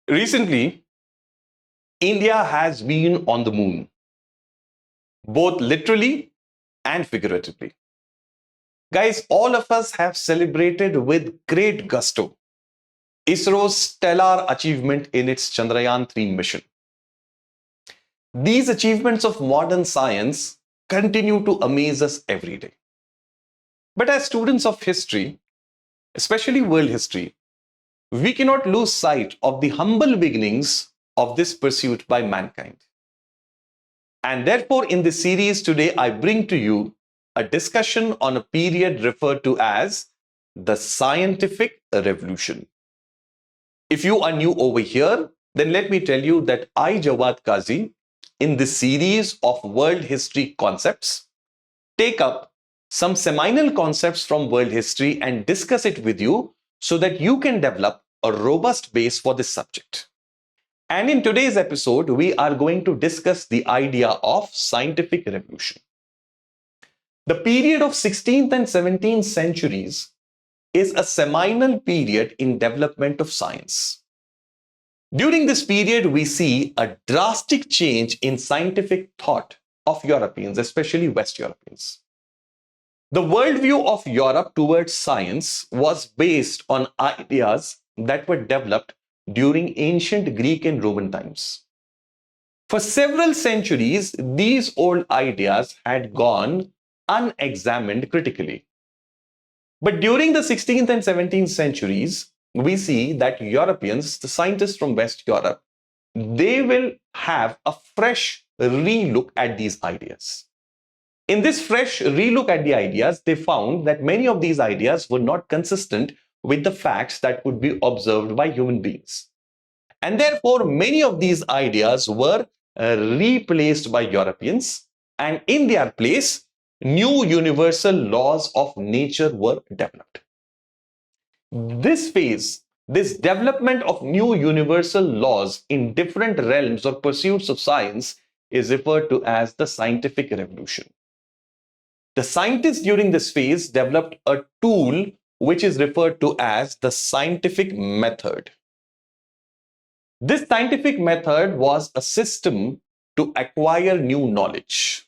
Recently, India has been on the moon, both literally and figuratively. Guys, all of us have celebrated with great gusto ISRO's stellar achievement in its Chandrayaan 3 mission. These achievements of modern science continue to amaze us every day. But as students of history, especially world history, we cannot lose sight of the humble beginnings of this pursuit by mankind. And therefore, in this series today, I bring to you a discussion on a period referred to as the scientific revolution. If you are new over here, then let me tell you that I, Jawwad Kazi, in this series of world history concepts, take up some seminal concepts from world history and discuss it with you so that you can develop a robust base for this subject. And in today's episode, we are going to discuss the idea of scientific revolution. The period of 16th and 17th centuries is a seminal period in development of science. During this period, we see a drastic change in scientific thought of Europeans, especially West Europeans. The worldview of Europe towards science was based on ideas that were developed during ancient Greek and Roman times. For several centuries, these old ideas had gone unexamined critically. But during the 16th and 17th centuries, we see that Europeans, the scientists from West Europe, they will have a fresh relook at these ideas. In this fresh relook at the ideas, they found that many of these ideas were not consistent with the facts that could be observed by human beings. And therefore, many of these ideas were replaced by Europeans, and in their place, new universal laws of nature were developed. This phase, this development of new universal laws in different realms or pursuits of science is referred to as the scientific revolution. The scientists during this phase developed a tool which is referred to as the scientific method. This scientific method was a system to acquire new knowledge.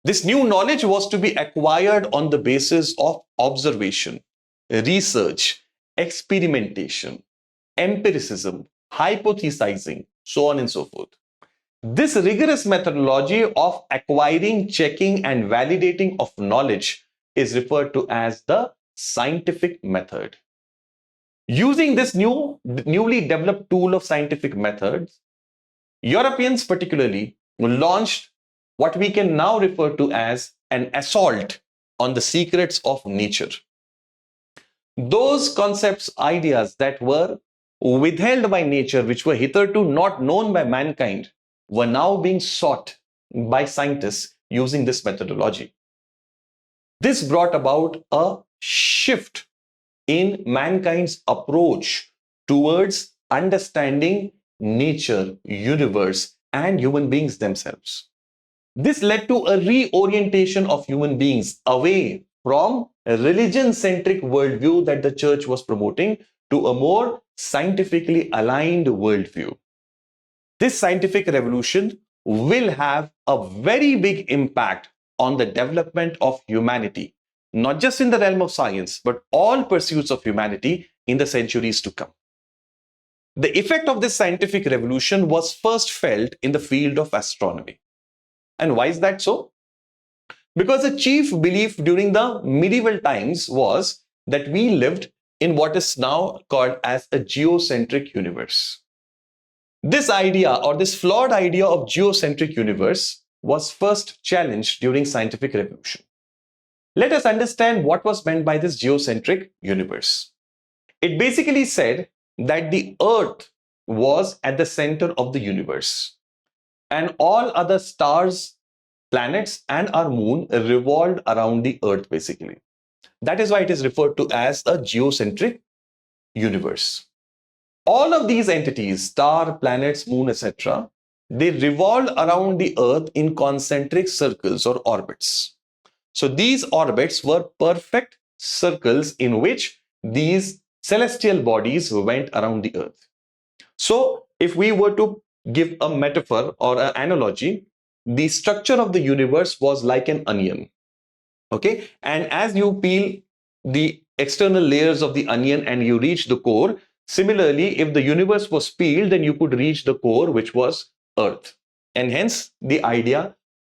This new knowledge was to be acquired on the basis of observation, research, experimentation, empiricism, hypothesizing, so on and so forth. This rigorous methodology of acquiring, checking, and validating of knowledge is referred to as the scientific method. Using this newly developed tool of scientific methods, Europeans particularly launched what we can now refer to as an assault on the secrets of nature. Those concepts, ideas that were withheld by nature, which were hitherto not known by mankind, were now being sought by scientists using this methodology. This brought about a shift in mankind's approach towards understanding nature, universe, and human beings themselves. This led to a reorientation of human beings away from a religion-centric worldview that the church was promoting to a more scientifically aligned worldview. This scientific revolution will have a very big impact on the development of humanity, not just in the realm of science, but all pursuits of humanity in the centuries to come. The effect of this scientific revolution was first felt in the field of astronomy. And why is that so? Because the chief belief during the medieval times was that we lived in what is now called as a geocentric universe. This idea, or this flawed idea of geocentric universe, was first challenged during scientific revolution. Let us understand what was meant by this geocentric universe. It basically said that the Earth was at the center of the universe, and all other stars, planets, and our moon revolved around the Earth basically. That is why it is referred to as a geocentric universe. All of these entities, star, planets, moon, etc., they revolve around the Earth in concentric circles or orbits. So these orbits were perfect circles in which these celestial bodies went around the Earth. So if we were to give a metaphor or an analogy, the structure of the universe was like an onion. Okay, and as you peel the external layers of the onion and you reach the core, similarly, if the universe was peeled, then you could reach the core, which was Earth. And hence the idea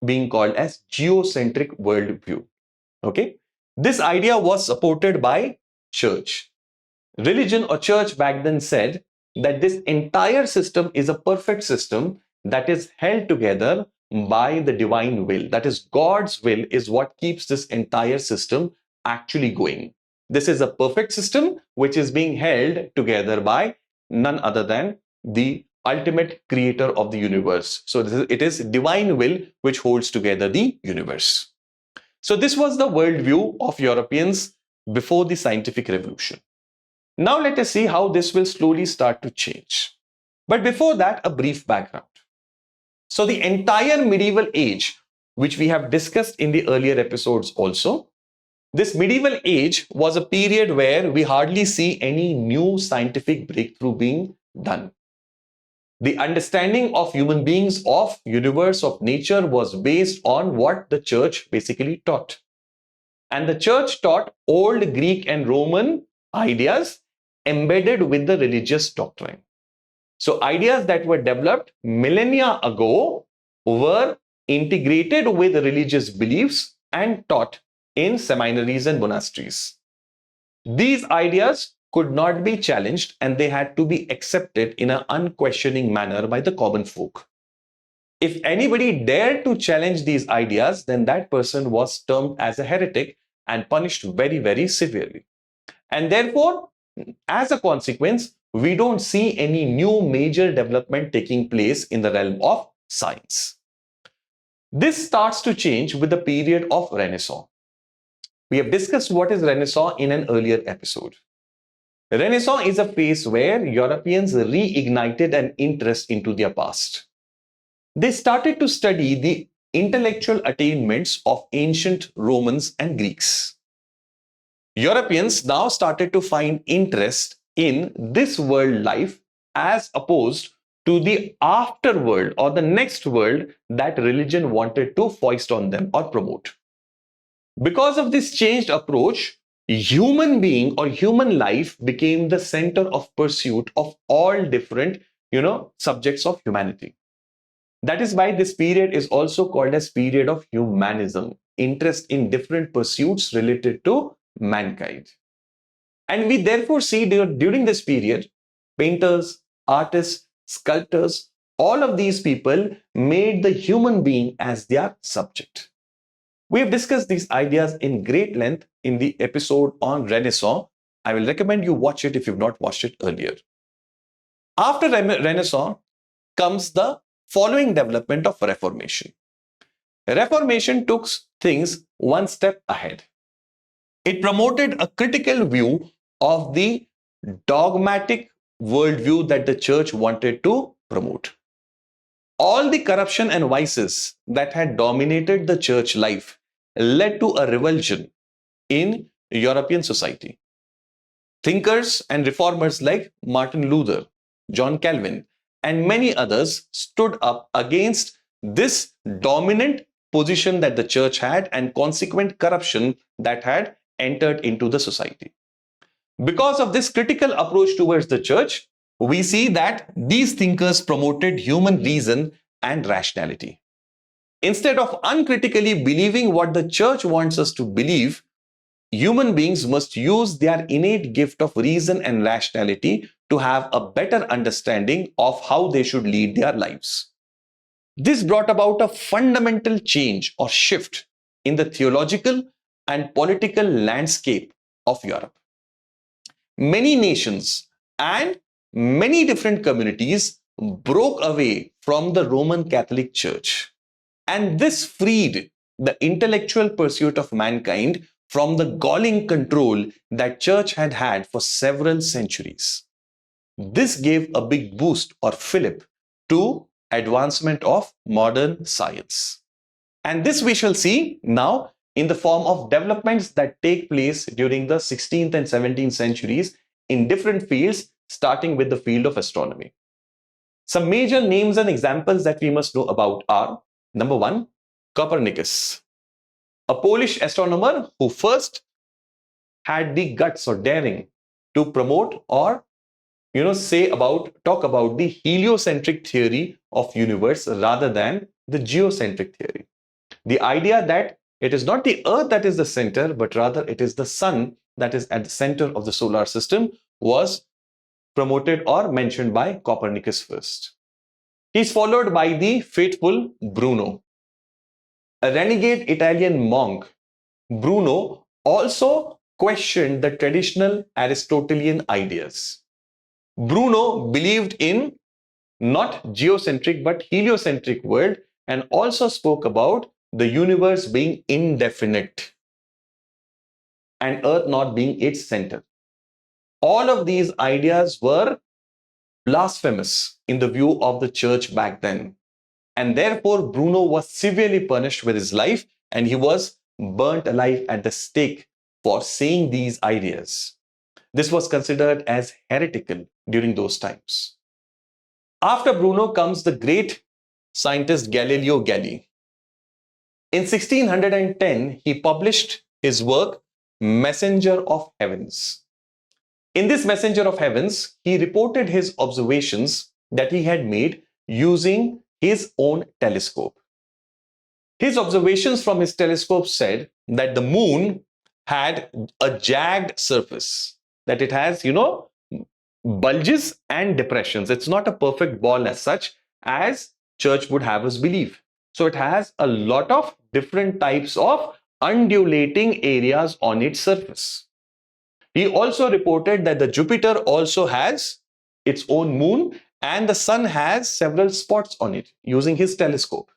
being called as geocentric worldview. Okay, this idea was supported by church. Religion or church back then said that this entire system is a perfect system that is held together by the divine will. That is, God's will is what keeps this entire system actually going. This is a perfect system which is being held together by none other than the ultimate creator of the universe. So it is divine will which holds together the universe. So this was the worldview of Europeans before the scientific revolution. Now let us see how this will slowly start to change. But before that, a brief background. So the entire medieval age, which we have discussed in the earlier episodes also, this medieval age was a period where we hardly see any new scientific breakthrough being done. The understanding of human beings, of universe, of nature was based on what the church basically taught. And the church taught old Greek and Roman ideas embedded with the religious doctrine. So ideas that were developed millennia ago were integrated with religious beliefs and taught in seminaries and monasteries. These ideas could not be challenged and they had to be accepted in an unquestioning manner by the common folk. If anybody dared to challenge these ideas, then that person was termed as a heretic and punished very, very severely. And therefore, as a consequence, we don't see any new major development taking place in the realm of science. This starts to change with the period of Renaissance. We have discussed what is Renaissance in an earlier episode. Renaissance is a phase where Europeans reignited an interest into their past. They started to study the intellectual attainments of ancient Romans and Greeks. Europeans now started to find interest in this world life as opposed to the afterworld or the next world that religion wanted to foist on them or promote. Because of this changed approach, human being or human life became the center of pursuit of all different, subjects of humanity. That is why this period is also called as period of humanism, interest in different pursuits related to mankind. And we therefore see during this period, painters, artists, sculptors, all of these people made the human being as their subject. We have discussed these ideas in great length in the episode on Renaissance. I will recommend you watch it if you've not watched it earlier. After Renaissance comes the following development of Reformation. Reformation took things one step ahead. It promoted a critical view of the dogmatic worldview that the church wanted to promote. All the corruption and vices that had dominated the church life led to a revulsion in European society. Thinkers and reformers like Martin Luther, John Calvin, and many others stood up against this dominant position that the church had and consequent corruption that had entered into the society. Because of this critical approach towards the church, we see that these thinkers promoted human reason and rationality. Instead of uncritically believing what the church wants us to believe, human beings must use their innate gift of reason and rationality to have a better understanding of how they should lead their lives. This brought about a fundamental change or shift in the theological and political landscape of Europe. Many nations and many different communities broke away from the Roman Catholic Church, and this freed the intellectual pursuit of mankind from the galling control that church had had for several centuries. This gave a big boost or fillip to advancement of modern science. And this we shall see now in the form of developments that take place during the 16th and 17th centuries in different fields, starting with the field of astronomy. Some major names and examples that we must know about are, number one, Copernicus, a Polish astronomer who first had the guts or daring to promote or talk about the heliocentric theory of universe rather than the geocentric theory. The idea that it is not the earth that is the center, but rather it is the sun that is at the center of the solar system was promoted or mentioned by Copernicus first. He's followed by the faithful Bruno, a renegade Italian monk. Bruno also questioned the traditional Aristotelian ideas. Bruno believed in not geocentric but heliocentric world and also spoke about the universe being indefinite and earth not being its center. All of these ideas were blasphemous in the view of the church back then, and therefore Bruno was severely punished with his life and he was burnt alive at the stake for saying these ideas. This was considered as heretical during those times. After Bruno comes the great scientist Galileo Galilei. In 1610, he published his work, Messenger of Heavens. In this Messenger of Heavens, he reported his observations that he had made using his own telescope. His observations from his telescope said that the moon had a jagged surface, that it has, bulges and depressions. It's not a perfect ball as such as church would have us believe. So it has a lot of different types of undulating areas on its surface. He also reported that the Jupiter also has its own moon and the sun has several spots on it using his telescope.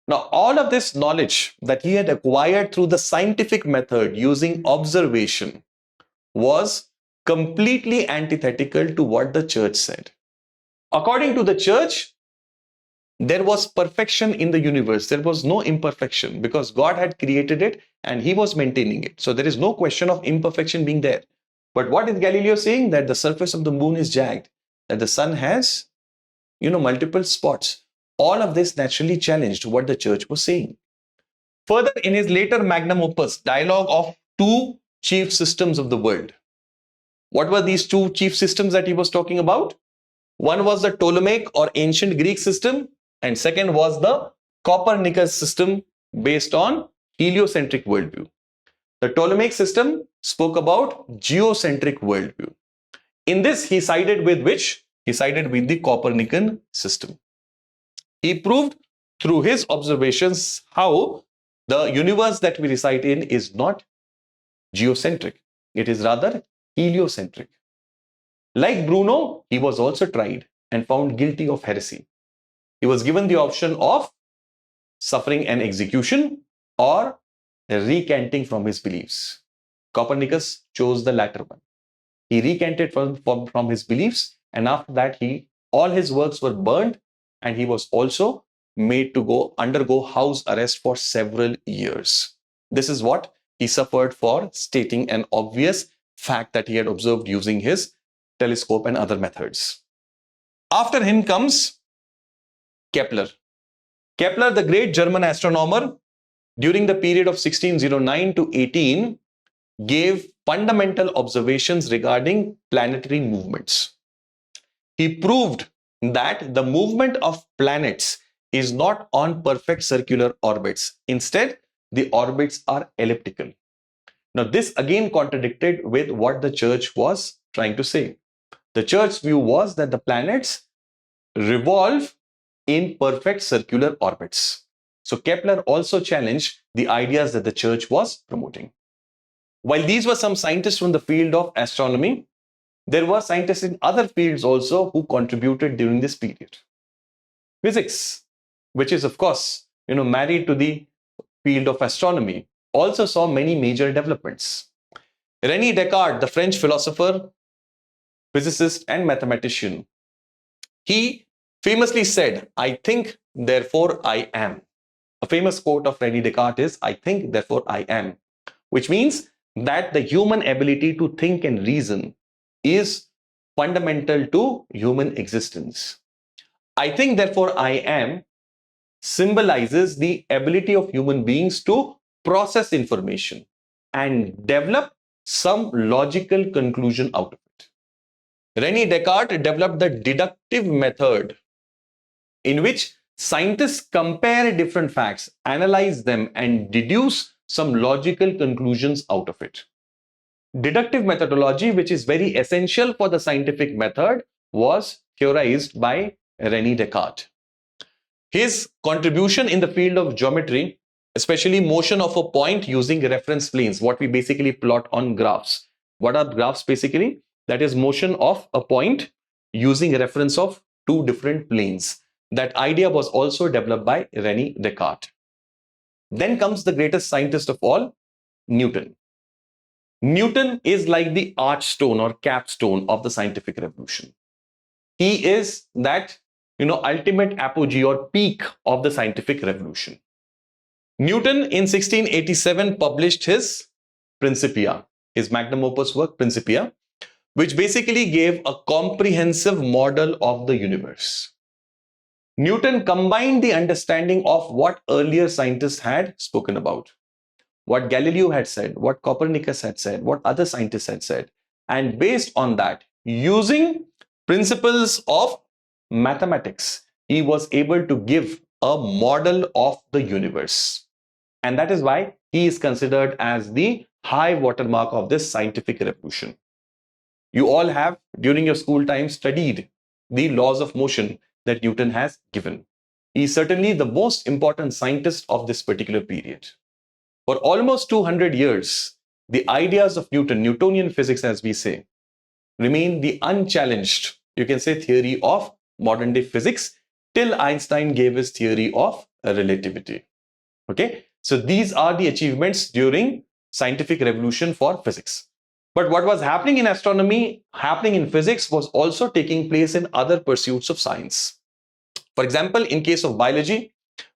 Now, all of this knowledge that he had acquired through the scientific method using observation was completely antithetical to what the church said. According to the church, there was perfection in the universe. There was no imperfection because God had created it and he was maintaining it. So there is no question of imperfection being there. But what is Galileo saying? That the surface of the moon is jagged, that the sun has, multiple spots. All of this naturally challenged what the church was saying. Further, in his later magnum opus, Dialogue of Two Chief Systems of the World, what were these two chief systems that he was talking about? One was the Ptolemaic or ancient Greek system, and second was the Copernicus system based on heliocentric worldview. The Ptolemaic system spoke about geocentric worldview. In this, he sided with which? He sided with the Copernican system. He proved through his observations how the universe that we reside in is not geocentric. It is rather heliocentric. Like Bruno, he was also tried and found guilty of heresy. He was given the option of suffering an execution or recanting from his beliefs. Copernicus chose the latter one. He recanted from his beliefs, and after that, all his works were burned, and he was also made to undergo house arrest for several years. This is what he suffered for stating an obvious fact that he had observed using his telescope and other methods. After him comes Kepler. Kepler, the great German astronomer, during the period of 1609 to 18, gave fundamental observations regarding planetary movements. He proved that the movement of planets is not on perfect circular orbits. Instead, the orbits are elliptical. Now, this again contradicted with what the church was trying to say. The church's view was that the planets revolve in perfect circular orbits. So Kepler also challenged the ideas that the church was promoting. While these were some scientists from the field of astronomy, there were scientists in other fields also who contributed during this period. Physics, which is of course, married to the field of astronomy, also saw many major developments. René Descartes, the French philosopher, physicist, and mathematician, he famously said, "I think, therefore I am." A famous quote of René Descartes is, "I think, therefore I am," which means that the human ability to think and reason is fundamental to human existence. I think, therefore I am symbolizes the ability of human beings to process information and develop some logical conclusion out of it. René Descartes developed the deductive method in which scientists compare different facts, analyze them, and deduce some logical conclusions out of it. Deductive methodology, which is very essential for the scientific method, was theorized by René Descartes. His contribution in the field of geometry, especially motion of a point using reference planes, what we basically plot on graphs. What are graphs basically? That is motion of a point using reference of two different planes. That idea was also developed by René Descartes. Then comes the greatest scientist of all, Newton. Newton is like the archstone or capstone of the scientific revolution. He is that ultimate apogee or peak of the scientific revolution. Newton in 1687 published his Principia, his magnum opus work Principia, which basically gave a comprehensive model of the universe. Newton combined the understanding of what earlier scientists had spoken about, what Galileo had said, what Copernicus had said, what other scientists had said, and based on that, using principles of mathematics, he was able to give a model of the universe. And that is why he is considered as the high watermark of this scientific revolution. You all have, during your school time, studied the laws of motion that Newton has given. He is certainly the most important scientist of this particular period. For almost 200 years, the ideas of Newton, Newtonian physics as we say, remain the unchallenged, you can say, theory of modern day physics till Einstein gave his theory of relativity. Okay, so these are the achievements during scientific revolution for physics. But what was happening in astronomy, happening in physics, was also taking place in other pursuits of science. For example, in case of biology,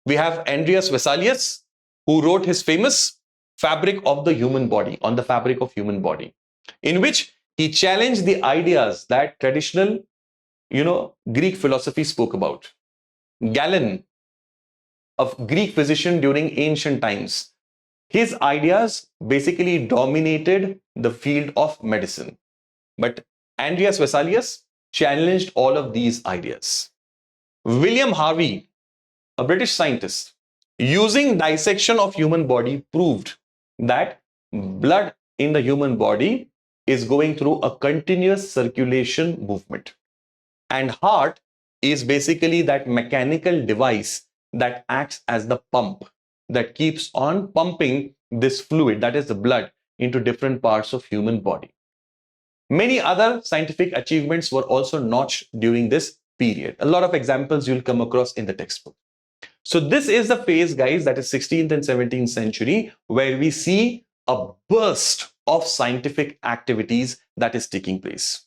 we have Andreas Vesalius, who wrote his famous Fabric of the Human Body, on the fabric of human body, in which he challenged the ideas that traditional, Greek philosophy spoke about. Galen, a Greek physician during ancient times, his ideas basically dominated the field of medicine. But Andreas Vesalius challenged all of these ideas. William Harvey, a British scientist, using dissection of human body, proved that blood in the human body is going through a continuous circulation movement. And heart is basically that mechanical device that acts as the pump that keeps on pumping this fluid, that is the blood, into different parts of human body. Many other scientific achievements were also notched during this period. A lot of examples you'll come across in the textbook. So this is the phase, guys, that is 16th and 17th century, where we see a burst of scientific activities that is taking place.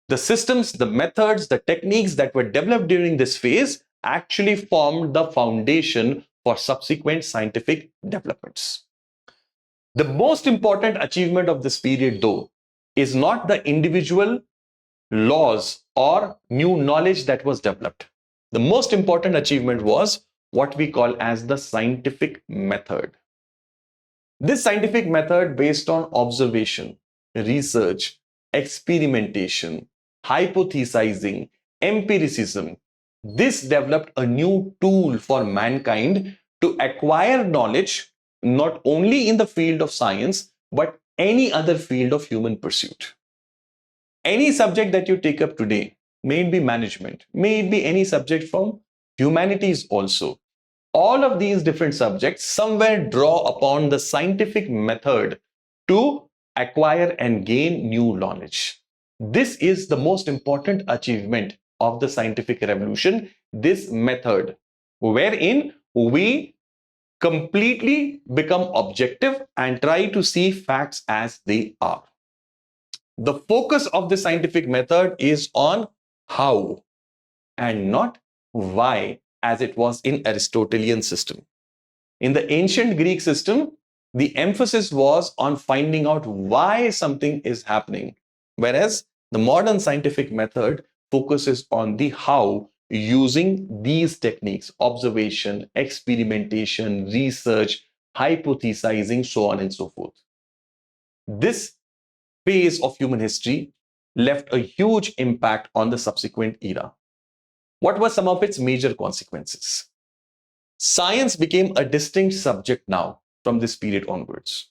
The systems, the methods, the techniques that were developed during this phase actually formed the foundation for subsequent scientific developments. The most important achievement of this period, though, is not the individual laws or new knowledge that was developed. The most important achievement was what we call as the scientific method. This scientific method, based on observation, research, experimentation, hypothesizing, empiricism, this developed a new tool for mankind to acquire knowledge, not only in the field of science, but any other field of human pursuit. Any subject that you take up today, may it be management, may it be any subject from humanities also, all of these different subjects somewhere draw upon the scientific method to acquire and gain new knowledge. This is the most important achievement of the scientific revolution, this method, wherein we completely become objective and try to see facts as they are. The focus of the scientific method is on how and not why, as it was in Aristotelian system. In the ancient Greek system, the emphasis was on finding out why something is happening, whereas the modern scientific method focuses on the how using these techniques: observation, experimentation, research, hypothesizing, so on and so forth. This phase of human history left a huge impact on the subsequent era. What were some of its major consequences? Science became a distinct subject now from this period onwards.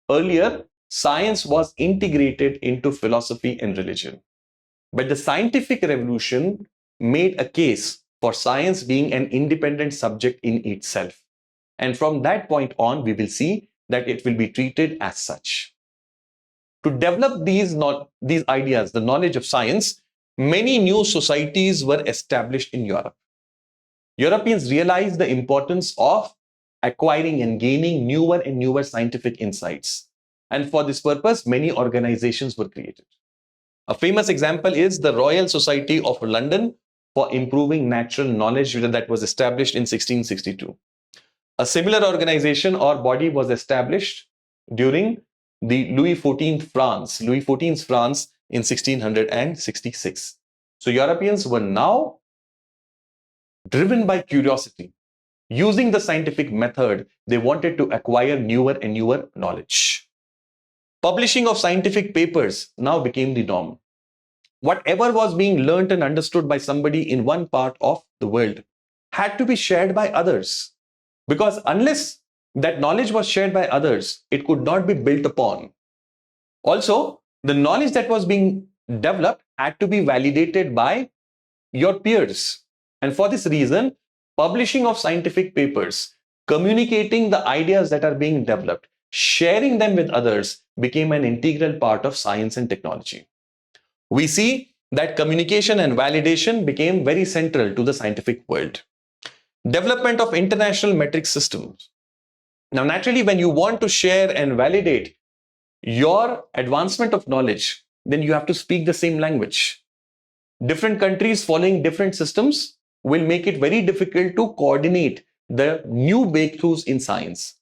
Earlier, science was integrated into philosophy and religion. But the scientific revolution made a case for science being an independent subject in itself. And from that point on, we will see that it will be treated as such. To develop these ideas, the knowledge of science, many new societies were established in Europe. Europeans realized the importance of acquiring and gaining newer and newer scientific insights. And for this purpose, many organizations were created. A famous example is the Royal Society of London for Improving Natural Knowledge that was established in 1662. A similar organization or body was established during the Louis XIV's France in 1666. So Europeans were now driven by curiosity. Using the scientific method, they wanted to acquire newer and newer knowledge. Publishing of scientific papers now became the norm. Whatever was being learnt and understood by somebody in one part of the world had to be shared by others. Because unless that knowledge was shared by others, it could not be built upon. Also, the knowledge that was being developed had to be validated by your peers. And for this reason, publishing of scientific papers, communicating the ideas that are being developed, sharing them with others became an integral part of science and technology. We see that communication and validation became very central to the scientific world. Development of international metric systems. Now, naturally, when you want to share and validate your advancement of knowledge, then you have to speak the same language. Different countries following different systems will make it very difficult to coordinate the new breakthroughs in science.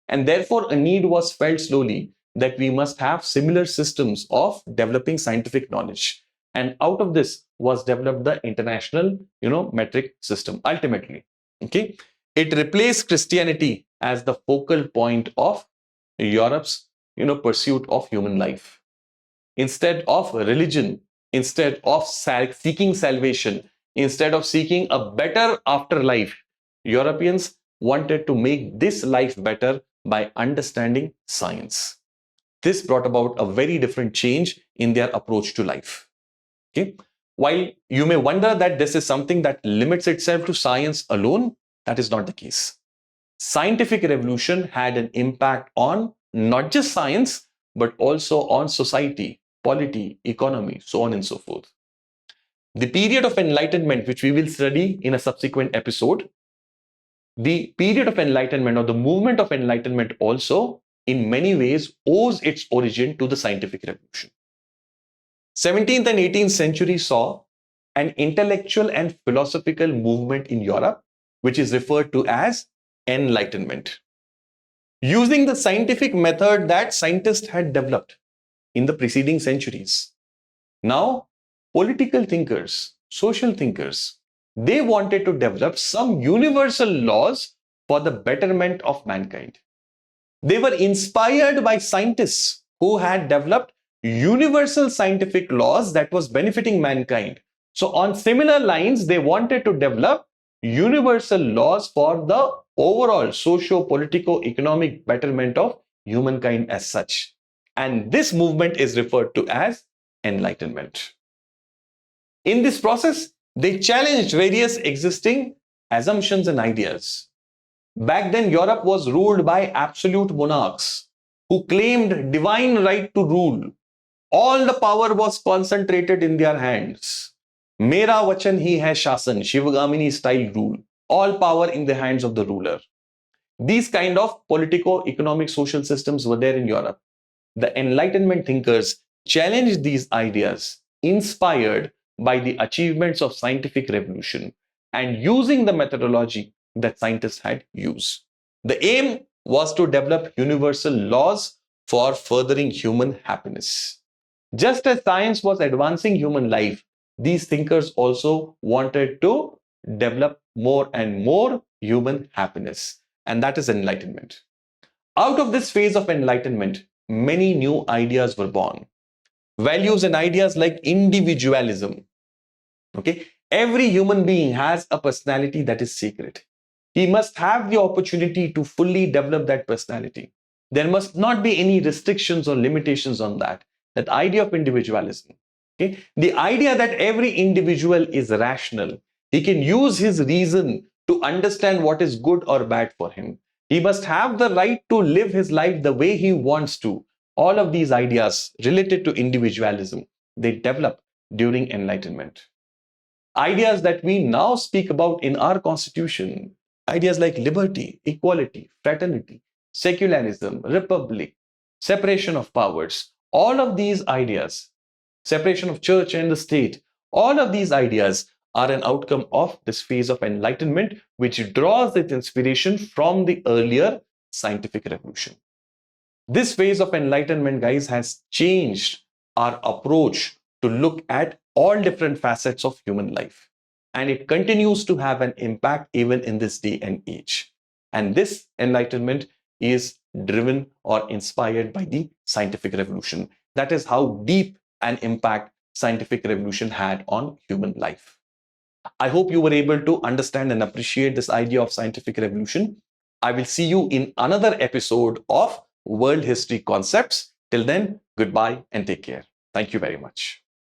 And therefore, a need was felt slowly that we must have similar systems of developing scientific knowledge. And out of this was developed the international, metric system ultimately. Okay. It replaced Christianity as the focal point of Europe's, pursuit of human life. Instead of religion, instead of seeking salvation, instead of seeking a better afterlife, Europeans wanted to make this life better by understanding science. This brought about a very different change in their approach to life. Okay? While you may wonder that this is something that limits itself to science alone, that is not the case. Scientific revolution had an impact on not just science, but also on society, polity, economy, so on and so forth. The period of enlightenment, which we will study in a subsequent episode, the period of enlightenment or the movement of enlightenment also in many ways owes its origin to the scientific revolution. 17th and 18th century saw an intellectual and philosophical movement in Europe, which is referred to as Enlightenment. Using the scientific method that scientists had developed in the preceding centuries. Now, political thinkers, social thinkers, they wanted to develop some universal laws for the betterment of mankind. They were inspired by scientists who had developed universal scientific laws that was benefiting mankind. So on similar lines, they wanted to develop universal laws for the overall socio-politico-economic betterment of humankind as such. And this movement is referred to as Enlightenment. In this process, they challenged various existing assumptions and ideas. Back then, Europe was ruled by absolute monarchs who claimed divine right to rule. All the power was concentrated in their hands. Mera vachan hi hai shasan, Shivagamini style rule. All power in the hands of the ruler. These kind of politico-economic social systems were there in Europe. The Enlightenment thinkers challenged these ideas, inspired by the achievements of scientific revolution and using the methodology that scientists had used. The aim was to develop universal laws for furthering human happiness. Just as science was advancing human life, these thinkers also wanted to develop more and more human happiness. And that is enlightenment. Out of this phase of enlightenment, many new ideas were born. Values and ideas like individualism. Okay, every human being has a personality that is secret. He must have the opportunity to fully develop that personality. There must not be any restrictions or limitations on that. That idea of individualism. Okay, the idea that every individual is rational. He can use his reason to understand what is good or bad for him. He must have the right to live his life the way he wants to. All of these ideas related to individualism, they develop during enlightenment. Ideas that we now speak about in our constitution, ideas like liberty, equality, fraternity, secularism, republic, separation of powers, all of these ideas, separation of church and the state, all of these ideas are an outcome of this phase of enlightenment, which draws its inspiration from the earlier scientific revolution. This phase of enlightenment, guys, has changed our approach to look at all different facets of human life. And it continues to have an impact even in this day and age. And this enlightenment is driven or inspired by the scientific revolution. That is how deep an impact scientific revolution had on human life. I hope you were able to understand and appreciate this idea of scientific revolution. I will see you in another episode of World History Concepts. Till then, goodbye and take care. Thank you very much.